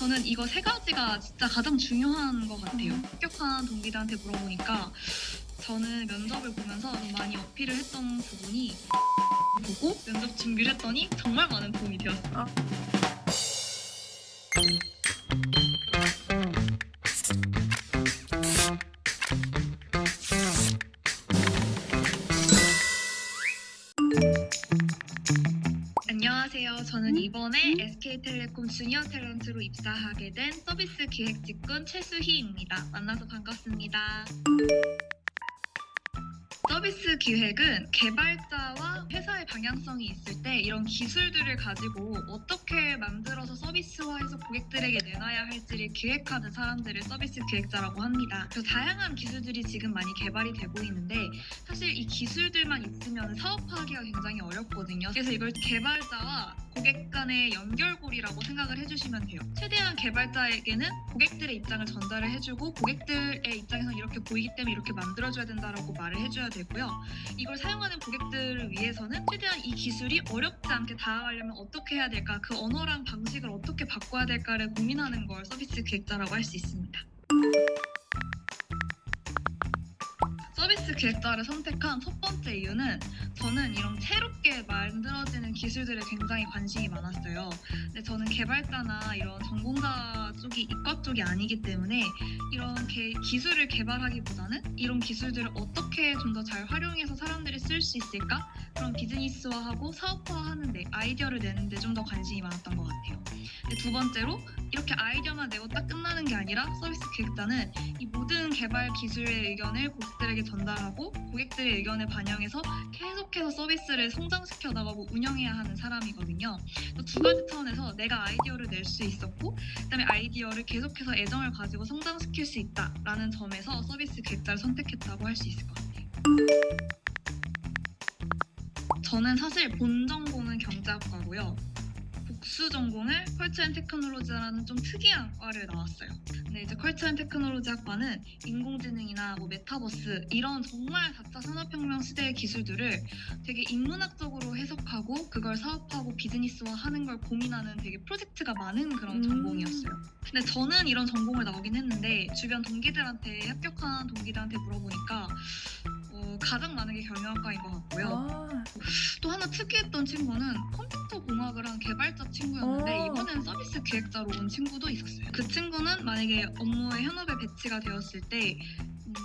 저는 이거 세 가지가 진짜 가장 중요한 것 같아요. 합격한 동기들한테 물어보니까 저는 면접을 보면서 좀 많이 어필을 했던 부분이 보고 면접 준비를 했더니 정말 많은 도움이 되었어요. 안녕하세요. 저는 이번에 SK텔레콤 주니어 탤런트로 입사하게 된 서비스 기획 직군 최수희입니다. 만나서 반갑습니다. 서비스 기획은 개발자와 회사의 방향성이 있을 때 이런 기술들을 가지고 어떻게 만들어서 서비스화해서 고객들에게 내놔야 할지를 기획하는 사람들을 서비스 기획자라고 합니다. 그래서 다양한 기술들이 지금 많이 개발이 되고 있는데 사실 이 기술들만 있으면 사업화하기가 굉장히 어렵거든요. 그래서 이걸 개발자와 고객 간의 연결고리라고 생각을 해주시면 돼요. 최대한 개발자에게는 고객들의 입장을 전달을 해주고 고객들의 입장에서 이렇게 보이기 때문에 이렇게 만들어줘야 된다라고 말을 해줘야 되고요. 이걸 사용하는 고객들을 위해서는 최대한 이 기술이 어렵지 않게 다가가려면 어떻게 해야 될까, 그 언어랑 방식을 어떻게 바꿔야 될까를 고민하는 걸 서비스 기획자라고 할 수 있습니다. 서비스 기획자를 선택한 첫 번째 이유는 저는 이런 새롭게 만들어지는 기술들에 굉장히 관심이 많았어요. 근데 저는 개발자나 이런 전공자 쪽이 이과 쪽이 아니기 때문에 이런 기술을 개발하기보다는 이런 기술들을 어떻게 좀 더 잘 활용해서 사람들이 쓸 수 있을까? 그런 비즈니스화하고 사업화하는데 아이디어를 내는데 좀 더 관심이 많았던 것 같아요. 두 번째로 이렇게 아이디어만 내고 딱 끝나는 게 아니라 서비스 기획자는 이 모든 개발 기술의 의견을 고객들에게 전달하고 고객들의 의견을 반영해서 계속해서 서비스를 성장시켜 나가고 운영해야 하는 사람이거든요. 두 가지 차원에서 내가 아이디어를 낼 수 있었고 그다음에 아이디어를 계속해서 애정을 가지고 성장시킬 수 있다라는 점에서 서비스 기획자를 선택했다고 할 수 있을 것 같아요. 저는 사실 본 전공은 경제학과고요. 복수 전공을 컬처 앤 테크놀로지라는 좀 특이한 과를 나왔어요. 근데 이제 컬처 앤 테크놀로지 학과는 인공지능이나 메타버스 이런 정말 4차 산업혁명 시대의 기술들을 되게 인문학적으로 해석하고 그걸 사업하고 비즈니스화하는 걸 고민하는 되게 프로젝트가 많은 그런 전공이었어요. 근데 저는 이런 전공을 나오긴 했는데 주변 동기들한테 합격한 동기들한테 물어보니까 가장 많은 게 경영학과인 것 같고요. 또 하나 특이했던 친구는 컴퓨터 공학을 한 개발자 친구였는데 이번엔 서비스 기획자로 온 친구도 있었어요. 그 친구는 만약에 업무에 현업에 배치가 되었을 때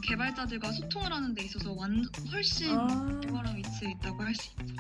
개발자들과 소통을 하는 데 있어서 훨씬 탁월한 위치에 있다고 할 수 있죠.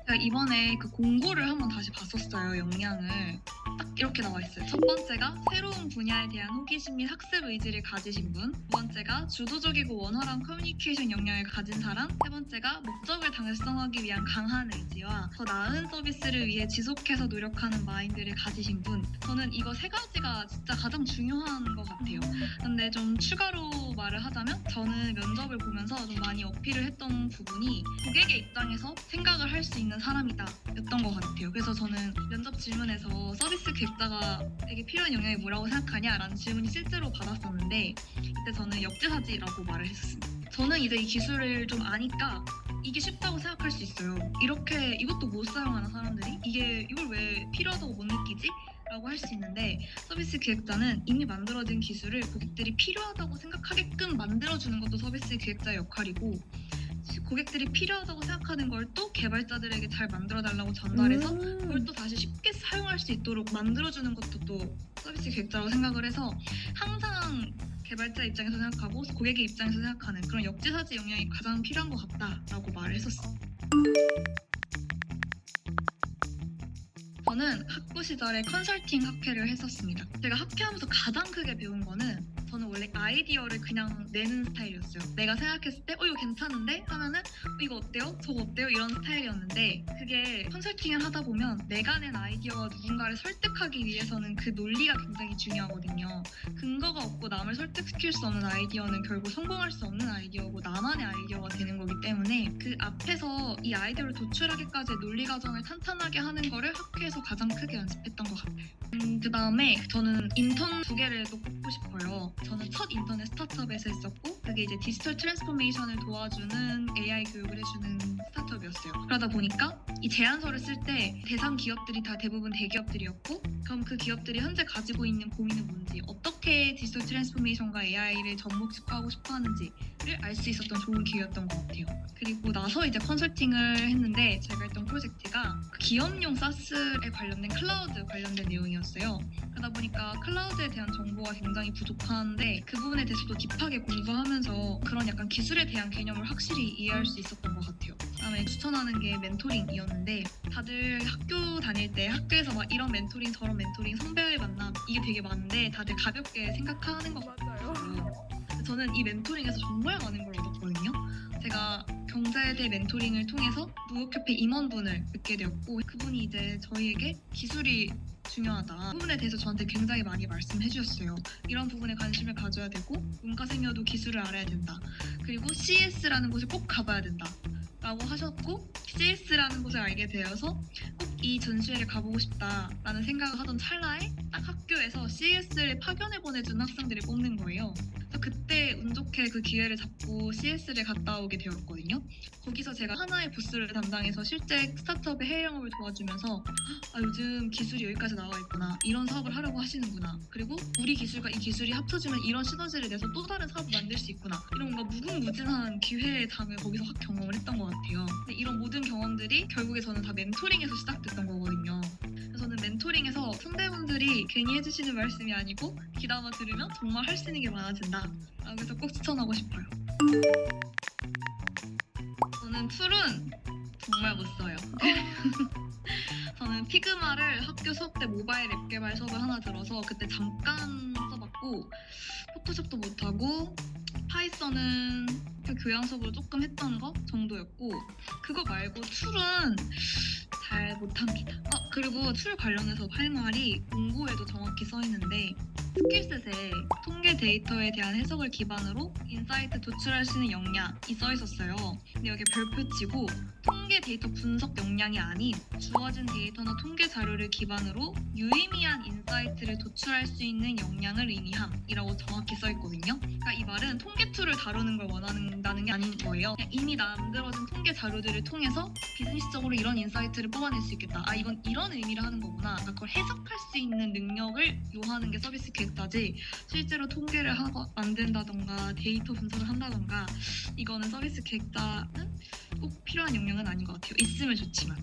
제가 이번에 그 공고를 한번 다시 봤었어요. 역량을. 딱 이렇게 나와 있어요. 첫 번째가 새로운 분야에 대한 호기심 및 학습 의지를 가지신 분. 두 번째가 주도적이고 원활한 커뮤니케이션 역량을 가진 사람. 세 번째가 목적을 달성하기 위한 강한 의지와 더 나은 서비스를 위해 지속해서 노력하는 마인드를 가지신 분. 저는 이거 세 가지가 진짜 가장 중요한 것 같아요. 근데 좀 추가로 말을 하자면 저는 면접을 보면서 좀 많이 어필을 했던 부분이 고객의 입장에서 생각을 할 수 있는 사람이다 였던 것 같아요. 그래서 저는 면접 질문에서 서비스 기획자가 되게 필요한 영역이 뭐라고 생각하냐 라는 질문이 실제로 받았었는데 이때 저는 역지사지라고 말을 했었습니다. 저는 이제 이 기술을 좀 아니까 이게 쉽다고 생각할 수 있어요. 이렇게 이것도 못 사용하는 사람들이 이걸 왜 필요하다고 못 느끼지? 라고 할 수 있는데 서비스 기획자는 이미 만들어진 기술을 고객들이 필요하다고 생각하게끔 만들어주는 것도 서비스 기획자의 역할이고 고객들이 필요하다고 생각하는 걸 또 개발자들에게 잘 만들어달라고 전달해서 그걸 또 다시 쉽게 사용할 수 있도록 만들어주는 것도 또 서비스 기획자라고 생각을 해서 항상 개발자 입장에서 생각하고 고객의 입장에서 생각하는 그런 역지사지 역량이 가장 필요한 것 같다라고 말을 했었어요. 저는 학부 시절에 컨설팅 학회를 했었습니다. 제가 학회하면서 가장 크게 배운 거는 저는 원래 아이디어를 그냥 내는 스타일이었어요. 내가 생각했을 때 이거 괜찮은데? 하면은 이거 어때요? 저거 어때요? 이런 스타일이었는데 그게 컨설팅을 하다 보면 내가 낸 아이디어가 누군가를 설득하기 위해서는 그 논리가 굉장히 중요하거든요. 근거가 없고 남을 설득시킬 수 없는 아이디어는 결국 성공할 수 없는 아이디어고 나만의 아이디어가 되는 거기 때문에 그 앞에서 이 아이디어를 도출하기까지의 논리 과정을 탄탄하게 하는 거를 학회에서 가장 크게 연습했던 것 같아요. 그 다음에 저는 인턴 2개를 또 꼽고 싶어요. 저는 첫 인턴을 스타트업에서 했었고 그게 이제 디지털 트랜스포메이션을 도와주는 AI 교육을 해주는 스타트업이었어요. 그러다 보니까 이 제안서를 쓸 때 대상 기업들이 다 대부분 대기업들이었고, 그럼 그 기업들이 현재 가지고 있는 고민은 뭔지, 어떻게 디지털 트랜스포메이션과 AI를 접목시켜하고 싶어 하는지를 알 수 있었던 좋은 기회였던 것 같아요. 그리고 나서 이제 컨설팅을 했는데 제가 했던 프로젝트가 기업용 사스에 관련된 클라우드 관련된 내용이었어요. 그러다 보니까 클라우드에 대한 정보가 굉장히 부족한데 그 부분에 대해서도 딥하게 공부하면서 그런 약간 기술에 대한 개념을 확실히 이해할 수 있었던 것 같아요. 그다음에 추천하는 게 멘토링이었는데, 다들 학교 다닐 때 학교에서 막 이런 멘토링 저런 멘토링 성별 만남 이게 되게 많은데 다들 가볍게 생각하는 것 같아요. 저는 이 멘토링에서 정말 많은 걸 얻었거든요. 제가 경제대 멘토링을 통해서 무역협회 임원분을 뵙게 되었고, 그분이 이제 저희에게 기술이 중요하다 부분에 대해서 저한테 굉장히 많이 말씀해 주셨어요. 이런 부분에 관심을 가져야 되고, 문과생이어도 기술을 알아야 된다. 그리고 CS라는 곳을 꼭 가봐야 된다 라고 하셨고, CS라는 곳을 알게 되어서 꼭 이 전시회를 가보고 싶다라는 생각을 하던 찰나에 딱 학교에서 CS를 파견을 보내준 학생들을 뽑는 거예요. 그래서 그때 운 좋게 그 기회를 잡고 CS를 갔다 오게 되었거든요. 거기서 제가 하나의 부스를 담당해서 실제 스타트업의 해외 영업을 도와주면서 요즘 기술이 여기까지 나와 있구나, 이런 사업을 하려고 하시는구나, 그리고 우리 기술과 이 기술이 합쳐지면 이런 시너지를 내서 또 다른 사업을 만들 수 있구나, 이런 뭔가 무궁무진한 기회의 장을 거기서 확 경험을 했던 것 같아요. 근데 이런 모든 경험들이 결국에 저는 다 멘토링에서 시작됐던 거거든요. 그래서 저는 멘토링에서 선배분들이 괜히 해주시는 말씀이 아니고 귀담아 들으면 정말 할 수 있는 게 많아진다, 그래서 꼭 추천하고 싶어요. 저는 툴은 정말 못 써요. 저는 피그마를 학교 수업 때 모바일 앱 개발 수업을 하나 들어서 그때 잠깐 써봤고, 포토샵도 못하고 파이썬은 그 교양 수업으로 조금 했던 거 정도였고, 그거 말고 툴은 잘 못합니다. 그리고 툴 관련해서 할 말이 공고에도 정확히 써있는데, 스킬셋에 통계 데이터에 대한 해석을 기반으로 인사이트 도출할 수 있는 역량이 써있었어요. 근데 여기 별표 치고 통계 데이터 분석 역량이 아닌 주어진 데이터나 통계 자료를 기반으로 유의미한 인사이트를 도출할 수 있는 역량을 의미함이라고 정확히 써있거든요. 그러니까 이 말은 통계 툴을 다루는 걸 원한다는 게 아닌 거예요. 그냥 이미 만들어진 통계 자료들을 통해서 비즈니스적으로 이런 인사이트를 뽑아낼 수 있겠다, 이건 이런 의미를 하는 거구나, 그걸 해석할 수 있는 능력을 요하는 게 서비스 기획자지, 실제로 통계를 만든다던가 데이터 분석을 한다던가 이거는 서비스 기획자는 꼭 필요한 역량은 아닌 것 같아요. 있으면 좋지만.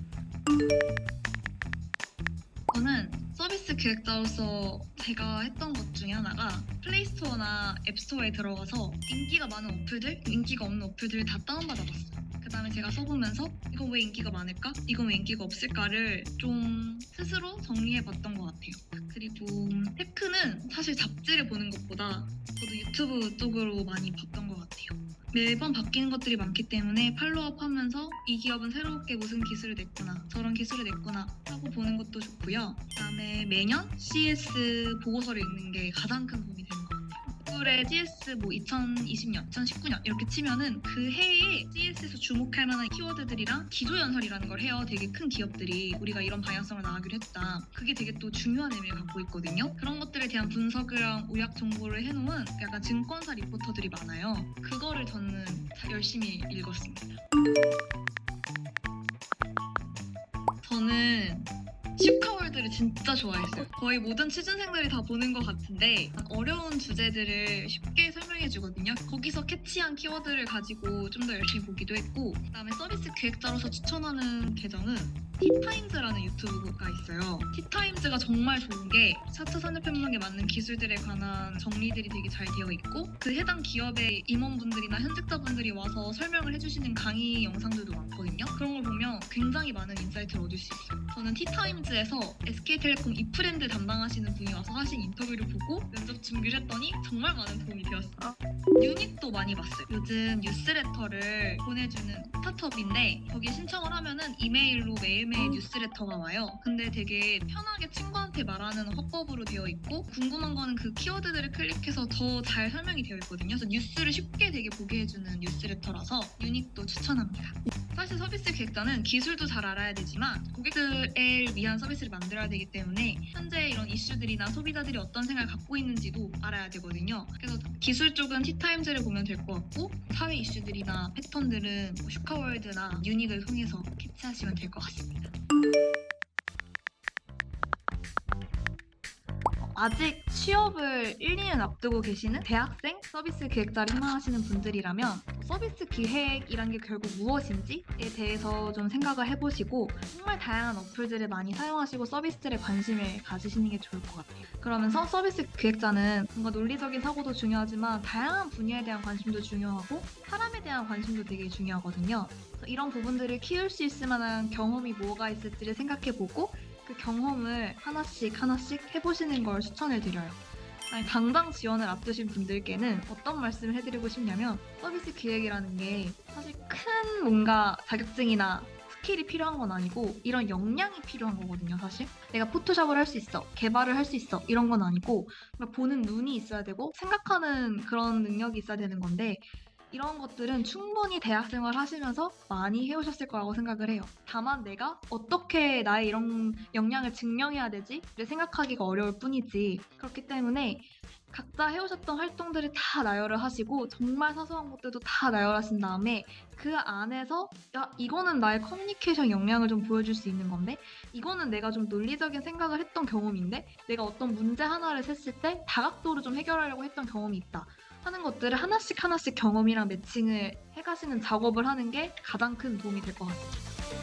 저는 서비스 기획자로서 제가 했던 것 중에 하나가 플레이스토어나 앱스토어에 들어가서 인기가 많은 어플들, 인기가 없는 어플들 다 다운받아봤어요. 그 다음에 제가 써보면서 이거 왜 인기가 많을까? 이건 왜 인기가 없을까를 좀 스스로 정리해봤던 것 같아요. 그리고 테크는 사실 잡지를 보는 것보다 저도 유튜브 쪽으로 많이 봤던 것 같아요. 매번 바뀌는 것들이 많기 때문에 팔로우업 하면서 이 기업은 새롭게 무슨 기술을 냈구나, 저런 기술을 냈구나 하고 보는 것도 좋고요. 그다음에 매년 CS 보고서를 읽는 게 가장 큰 도움이 되는 것 같아요. 구글에 CS 2020년, 2019년 이렇게 치면은 그 해에 CS에서 주목할 만한 키워드들이랑 기조연설이라는 걸 해요. 되게 큰 기업들이 우리가 이런 방향성을 나가기로 했다. 그게 되게 또 중요한 의미를 갖고 있거든요. 그런 것들에 대한 분석이랑 요약 정보를 해놓은 약간 증권사 리포터들이 많아요. 그거를 저는 열심히 읽었습니다. 저는 슈카월드를 진짜 좋아했어요. 거의 모든 취준생들이 다 보는 것 같은데 어려운 주제들을 쉽게 설명해주거든요. 거기서 캐치한 키워드를 가지고 좀 더 열심히 보기도 했고, 그다음에 서비스 기획자로서 추천하는 계정은 티타임즈라는 유튜브가 있어요. 티타임즈가 정말 좋은 게 4차 산업혁명에 맞는 기술들에 관한 정리들이 되게 잘 되어 있고, 그 해당 기업의 임원분들이나 현직자분들이 와서 설명을 해주시는 강의 영상들도 많거든요. 그런 걸 보면 굉장히 많은 인사이트를 얻을 수 있어요. 저는 티타임즈에서 SK텔레콤 이프랜드 담당하시는 분이 와서 하신 인터뷰를 보고 면접 준비를 했더니 정말 많은 도움이 되었어요. 유닛도 많이 봤어요. 요즘 뉴스레터를 보내주는 스타트업인데 거기에 신청을 하면은 이메일로 매일매일 매일매일 뉴스레터가 와요. 근데 되게 편하게 친구한테 말하는 화법으로 되어 있고 궁금한 거는 그 키워드들을 클릭해서 더 잘 설명이 되어 있거든요. 그래서 뉴스를 쉽게 되게 보게 해주는 뉴스레터라서 유닉도 추천합니다. 사실 서비스 기획자는 기술도 잘 알아야 되지만 고객들을 위한 서비스를 만들어야 되기 때문에 현재 이런 이슈들이나 소비자들이 어떤 생각을 갖고 있는지도 알아야 되거든요. 그래서 기술 쪽은 티타임즈를 보면 될 것 같고 사회 이슈들이나 패턴들은 슈카월드나 유닉을 통해서 캐치하시면 될 것 같습니다. 아직 취업을 1, 2년 앞두고 계시는 대학생 서비스 기획자를 희망하시는 분들이라면 서비스 기획이란 게 결국 무엇인지에 대해서 좀 생각을 해보시고 정말 다양한 어플들을 많이 사용하시고 서비스들에 관심을 가지시는 게 좋을 것 같아요. 그러면서 서비스 기획자는 뭔가 논리적인 사고도 중요하지만 다양한 분야에 대한 관심도 중요하고 사람에 대한 관심도 되게 중요하거든요. 그래서 이런 부분들을 키울 수 있을 만한 경험이 뭐가 있을지를 생각해보고 그 경험을 하나씩 해보시는 걸 추천을 드려요. 당장 지원을 앞두신 분들께는 어떤 말씀을 해드리고 싶냐면 서비스 기획이라는 게 사실 큰 뭔가 자격증이나 스킬이 필요한 건 아니고 이런 역량이 필요한 거거든요. 사실 내가 포토샵을 할 수 있어, 개발을 할 수 있어 이런 건 아니고 보는 눈이 있어야 되고 생각하는 그런 능력이 있어야 되는 건데 이런 것들은 충분히 대학생활 하시면서 많이 해오셨을 거라고 생각을 해요. 다만 내가 어떻게 나의 이런 역량을 증명해야 되지를 생각하기가 어려울 뿐이지. 그렇기 때문에 각자 해오셨던 활동들을 다 나열을 하시고 정말 사소한 것들도 다 나열하신 다음에 그 안에서 야 이거는 나의 커뮤니케이션 역량을 좀 보여줄 수 있는 건데 이거는 내가 좀 논리적인 생각을 했던 경험인데 내가 어떤 문제 하나를 셌을 때 다각도로 좀 해결하려고 했던 경험이 있다 하는 것들을 하나씩 경험이랑 매칭을 해가시는 작업을 하는 게 가장 큰 도움이 될 것 같습니다.